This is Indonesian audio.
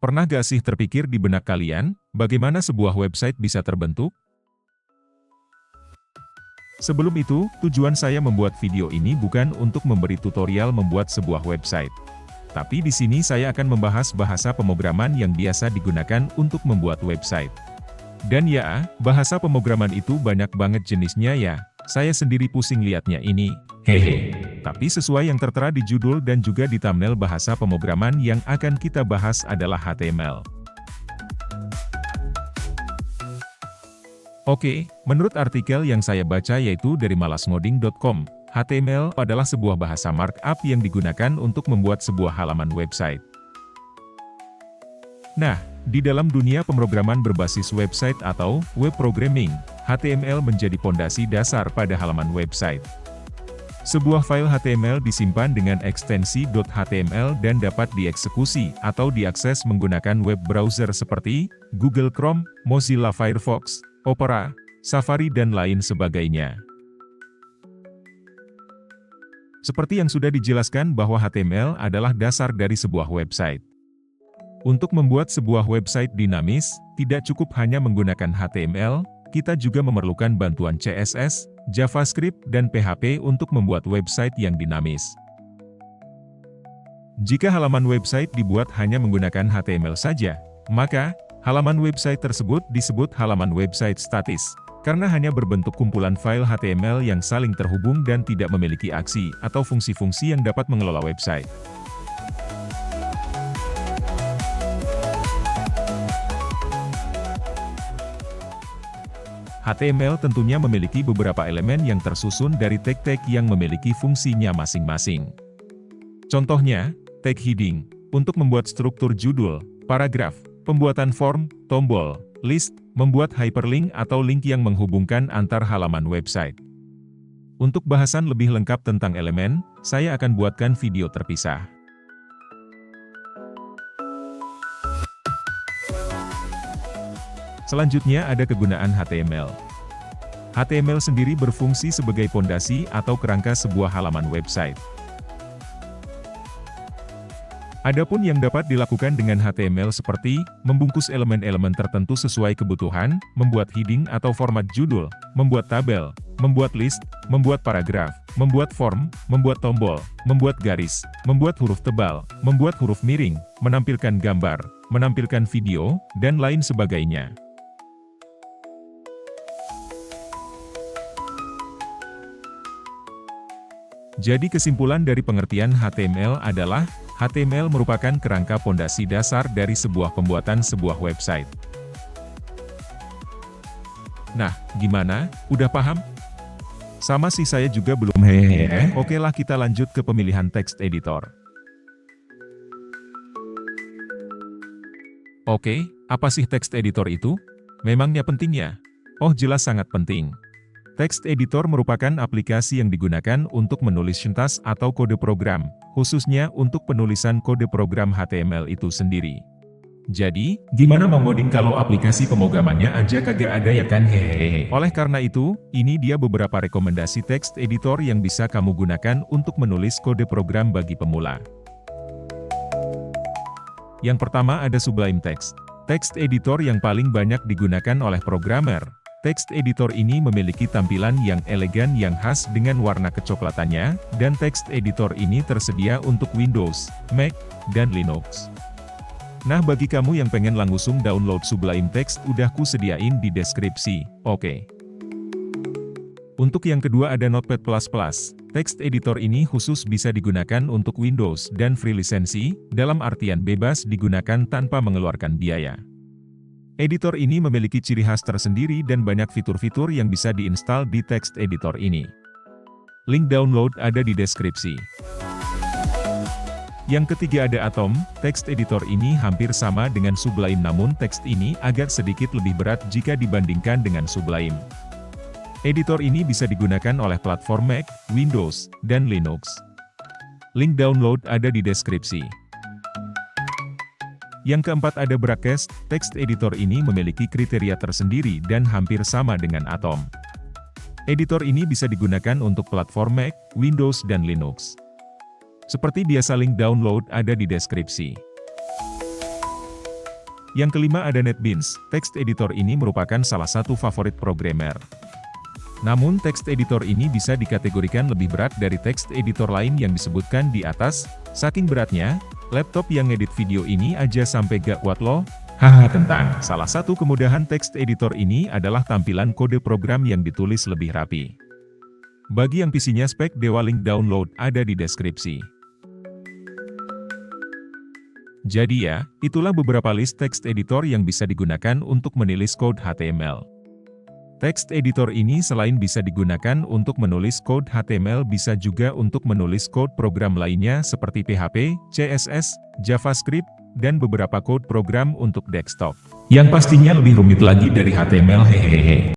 Pernah gak sih terpikir di benak kalian, bagaimana sebuah website bisa terbentuk? Sebelum itu, tujuan saya membuat video ini bukan untuk memberi tutorial membuat sebuah website. Tapi di sini saya akan membahas bahasa pemrograman yang biasa digunakan untuk membuat website. Dan ya, bahasa pemrograman itu banyak banget jenisnya ya, saya sendiri pusing liatnya ini, hehe. Tapi sesuai yang tertera di judul dan juga di thumbnail, bahasa pemrograman yang akan kita bahas adalah HTML. Oke, menurut artikel yang saya baca yaitu dari malasngoding.com, HTML adalah sebuah bahasa markup yang digunakan untuk membuat sebuah halaman website. Nah, di dalam dunia pemrograman berbasis website atau web programming, HTML menjadi pondasi dasar pada halaman website. Sebuah file HTML disimpan dengan ekstensi .html dan dapat dieksekusi atau diakses menggunakan web browser seperti Google Chrome, Mozilla Firefox, Opera, Safari dan lain sebagainya. Seperti yang sudah dijelaskan bahwa HTML adalah dasar dari sebuah website. Untuk membuat sebuah website dinamis, tidak cukup hanya menggunakan HTML, kita juga memerlukan bantuan CSS, JavaScript, dan PHP untuk membuat website yang dinamis. Jika halaman website dibuat hanya menggunakan HTML saja, maka halaman website tersebut disebut halaman website statis, karena hanya berbentuk kumpulan file HTML yang saling terhubung dan tidak memiliki aksi atau fungsi-fungsi yang dapat mengelola website. HTML tentunya memiliki beberapa elemen yang tersusun dari tag-tag yang memiliki fungsinya masing-masing. Contohnya, tag heading, untuk membuat struktur judul, paragraf, pembuatan form, tombol, list, membuat hyperlink atau link yang menghubungkan antar halaman website. Untuk bahasan lebih lengkap tentang elemen, saya akan buatkan video terpisah. Selanjutnya ada kegunaan HTML. HTML sendiri berfungsi sebagai pondasi atau kerangka sebuah halaman website. Adapun yang dapat dilakukan dengan HTML seperti membungkus elemen-elemen tertentu sesuai kebutuhan, membuat heading atau format judul, membuat tabel, membuat list, membuat paragraf, membuat form, membuat tombol, membuat garis, membuat huruf tebal, membuat huruf miring, menampilkan gambar, menampilkan video, dan lain sebagainya. Jadi kesimpulan dari pengertian HTML adalah, HTML merupakan kerangka pondasi dasar dari sebuah pembuatan sebuah website. Nah, gimana? Udah paham? Sama sih, saya juga belum hehehe. Oke lah, kita lanjut ke pemilihan text editor. Oke, apa sih text editor itu? Memangnya penting ya? Oh, jelas sangat penting. Text editor merupakan aplikasi yang digunakan untuk menulis sintas atau kode program, khususnya untuk penulisan kode program HTML itu sendiri. Jadi, gimana mau ngoding kalau aplikasi pemrogramannya aja kagak ada ya kan, hehehe. Oleh karena itu, ini dia beberapa rekomendasi text editor yang bisa kamu gunakan untuk menulis kode program bagi pemula. Yang pertama ada Sublime Text. Text editor yang paling banyak digunakan oleh programmer. Text editor ini memiliki tampilan yang elegan yang khas dengan warna kecoklatannya, dan text editor ini tersedia untuk Windows, Mac, dan Linux. Nah, bagi kamu yang pengen langsung download Sublime Text, udah ku sediain di deskripsi, oke. Untuk yang kedua ada Notepad++. Text editor ini khusus bisa digunakan untuk Windows dan free lisensi, dalam artian bebas digunakan tanpa mengeluarkan biaya. Editor ini memiliki ciri khas tersendiri dan banyak fitur-fitur yang bisa diinstal di text editor ini. Link download ada di deskripsi. Yang ketiga ada Atom. Text editor ini hampir sama dengan Sublime, namun teks ini agak sedikit lebih berat jika dibandingkan dengan Sublime. Editor ini bisa digunakan oleh platform Mac, Windows, dan Linux. Link download ada di deskripsi. Yang keempat ada Bragcast. Text editor ini memiliki kriteria tersendiri dan hampir sama dengan Atom. Editor ini bisa digunakan untuk platform Mac, Windows, dan Linux. Seperti biasa, link download ada di deskripsi. Yang kelima ada NetBeans. Text editor ini merupakan salah satu favorit programmer. Namun text editor ini bisa dikategorikan lebih berat dari text editor lain yang disebutkan di atas. Saking beratnya, laptop yang ngedit video ini aja sampai gak kuat loh. Haha, tentang salah satu kemudahan text editor ini adalah tampilan kode program yang ditulis lebih rapi. Bagi yang PC-nya spek dewa, link download ada di deskripsi. Jadi ya, itulah beberapa list text editor yang bisa digunakan untuk menulis kode HTML. Text editor ini selain bisa digunakan untuk menulis kode HTML, bisa juga untuk menulis kode program lainnya seperti PHP, CSS, JavaScript, dan beberapa kode program untuk desktop. Yang pastinya lebih rumit lagi dari HTML, hehehe.